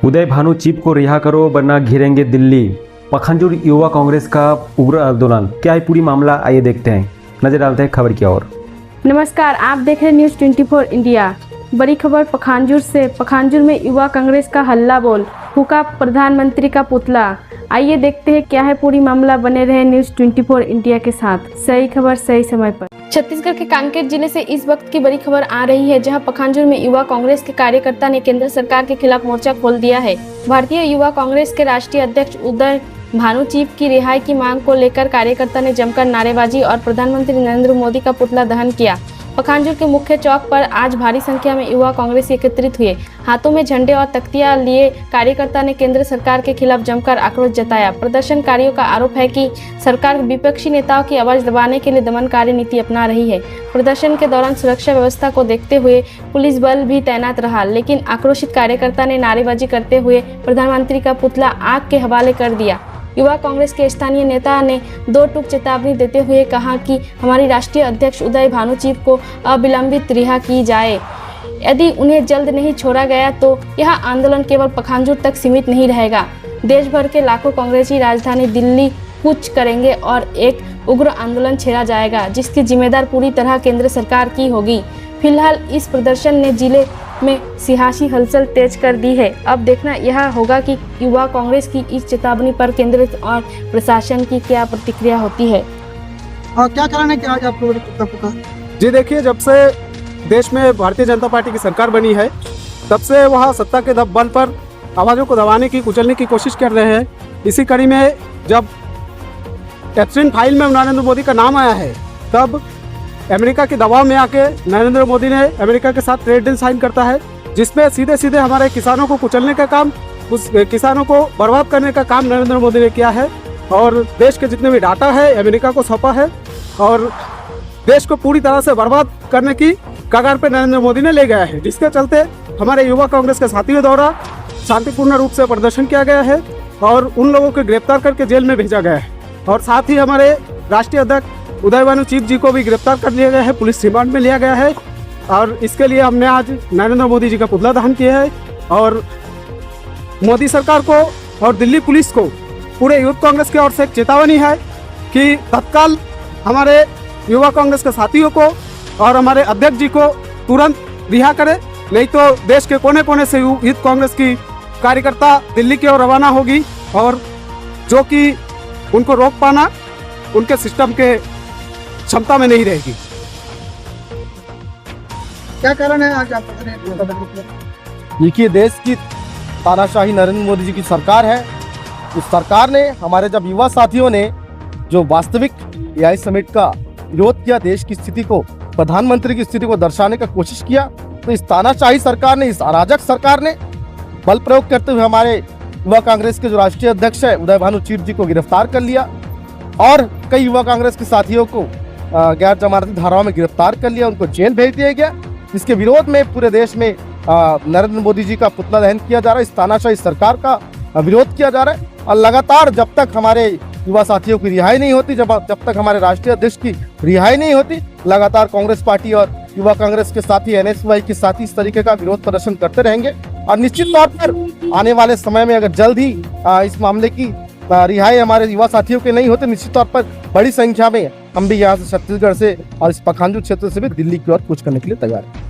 उदय Bhanu cheap को रिहा करो वरना घेरेंगे दिल्ली। पखांजूर युवा कांग्रेस का उग्र आंदोलन, क्या है पूरी मामला, आइए देखते हैं, नजर डालते हैं खबर की ओर। नमस्कार, आप देख रहे हैं न्यूज़ 24 इंडिया। बड़ी खबर पखांजूर से। पखांजूर में युवा कांग्रेस का हल्ला बोल, फूका प्रधानमंत्री का पुतला। आइए देखते हैं क्या है पूरी मामला, बने रहे न्यूज़ 24 इंडिया के साथ। सही खबर सही समय पर। छत्तीसगढ़ के कांकेर जिले से इस वक्त की बड़ी खबर आ रही है, जहां पखांजूर में युवा कांग्रेस के कार्यकर्ता ने केंद्र सरकार के खिलाफ मोर्चा खोल दिया है। भारतीय युवा कांग्रेस के राष्ट्रीय अध्यक्ष उदय भानु चीप की रिहाई की मांग को लेकर कार्यकर्ता ने जमकर नारेबाजी और प्रधानमंत्री नरेंद्र मोदी का पुतला दहन किया। पखांजूर के मुख्य चौक पर आज भारी संख्या में युवा कांग्रेस एकत्रित हुए। हाथों में झंडे और तख्तियां लिए कार्यकर्ता ने केंद्र सरकार के खिलाफ जमकर आक्रोश जताया। प्रदर्शनकारियों का आरोप है कि सरकार विपक्षी नेताओं की आवाज दबाने के लिए दमनकारी नीति अपना रही है। प्रदर्शन के दौरान सुरक्षा व्यवस्था को देखते हुए पुलिस बल भी तैनात रहा, लेकिन आक्रोशित कार्यकर्ता ने नारेबाजी करते हुए प्रधानमंत्री का पुतला आग के हवाले कर दिया। युवा कांग्रेस के स्थानीय नेता ने दो टूक चेतावनी देते हुए कहा कि हमारी राष्ट्रीय अध्यक्ष उदय भानु चीप को अविलंबित रिहा की जाए। यदि उन्हें जल्द नहीं छोड़ा गया तो यह आंदोलन केवल पखांजूर तक सीमित नहीं रहेगा। देश भर के लाखों कांग्रेसी राजधानी दिल्ली कूच करेंगे और एक उग्र आंदोलन छेड़ा जाएगा, जिसकी जिम्मेदार पूरी तरह केंद्र सरकार की होगी। फिलहाल इस प्रदर्शन ने जिले में सियासी हलचल तेज कर दी है। अब देखना यह होगा कि युवा कांग्रेस की इस चेतावनी पर केंद्र और प्रशासन की क्या प्रतिक्रिया होती है। क्या कारण है कि आज आप लोगों ने पुतला फूका? जी देखिए, जब से देश में भारतीय जनता पार्टी की सरकार बनी है, तब से वह सत्ता के बल पर आवाज़ों को दबाने की, कुचलने की कोशिश कर रहे हैं। इसी कड़ी में जब एब्सेंट फाइल में नरेंद्र मोदी का नाम आया है, तब अमेरिका के दबाव में आके नरेंद्र मोदी ने अमेरिका के साथ ट्रेड डील साइन करता है, जिसमें सीधे सीधे हमारे किसानों को कुचलने का काम, उस किसानों को बर्बाद करने का काम नरेंद्र मोदी ने किया है। और देश के जितने भी डाटा है अमेरिका को सौंपा है और देश को पूरी तरह से बर्बाद करने की कगार पे नरेंद्र मोदी ने ले गया है, जिसके चलते हमारे युवा कांग्रेस के साथियों द्वारा शांतिपूर्ण रूप से प्रदर्शन किया गया है और उन लोगों को गिरफ्तार करके जेल में भेजा गया है। और साथ ही हमारे राष्ट्रीय अध्यक्ष उदय भानु चीप जी को भी गिरफ्तार कर लिया गया है, पुलिस रिमांड में लिया गया है। और इसके लिए हमने आज नरेंद्र मोदी जी का पुतला दहन किया है और मोदी सरकार को और दिल्ली पुलिस को, पूरे यूथ कांग्रेस की ओर से एक चेतावनी है कि तत्काल हमारे युवा कांग्रेस के साथियों को और हमारे अध्यक्ष जी को तुरंत रिहा करें, नहीं तो देश के कोने कोने से यूथ कांग्रेस की कार्यकर्ता दिल्ली की ओर रवाना होगी और जो कि उनको रोक पाना उनके सिस्टम के क्षमता में नहीं रहेगी। क्या कारण है आज आप लोगों ने पुतला दहन किया? देखिए, देश की तानाशाही नरेंद्र मोदी जी की सरकार है। उस सरकार ने हमारे जब युवा साथियों ने जो वास्तविक एआई समिट का विरोध किया, देश की स्थिति को, प्रधानमंत्री की स्थिति को दर्शाने का कोशिश किया, तो इस तानाशाही सरकार ने, इस अराजक सरकार ने बल प्रयोग करते हुए हमारे युवा कांग्रेस के जो राष्ट्रीय अध्यक्ष है उदय भानु चीप जी को गिरफ्तार कर लिया और कई युवा कांग्रेस के साथियों को गैर जमानती धाराओं में गिरफ्तार कर लिया, उनको जेल भेज दिया गया। इसके विरोध में पूरे देश में नरेंद्र मोदी जी का पुतला दहन किया जा रहा है, इस तानाशाही सरकार का विरोध किया जा रहा है। और लगातार जब तक हमारे युवा साथियों की रिहाई नहीं होती, जब तक हमारे राष्ट्रीय अध्यक्ष की रिहाई नहीं होती, लगातार कांग्रेस पार्टी और युवा कांग्रेस के साथी, एनएसयूआई के साथी इस तरीके का विरोध प्रदर्शन करते रहेंगे। और निश्चित तौर पर आने वाले समय में अगर जल्द ही इस मामले की रिहाई हमारे युवा साथियों के नहीं होते, निश्चित तौर पर बड़ी संख्या में हम भी यहाँ से छत्तीसगढ़ से और इस पखांजूर क्षेत्र से भी दिल्ली की ओर कूच करने के लिए तैयार हैं।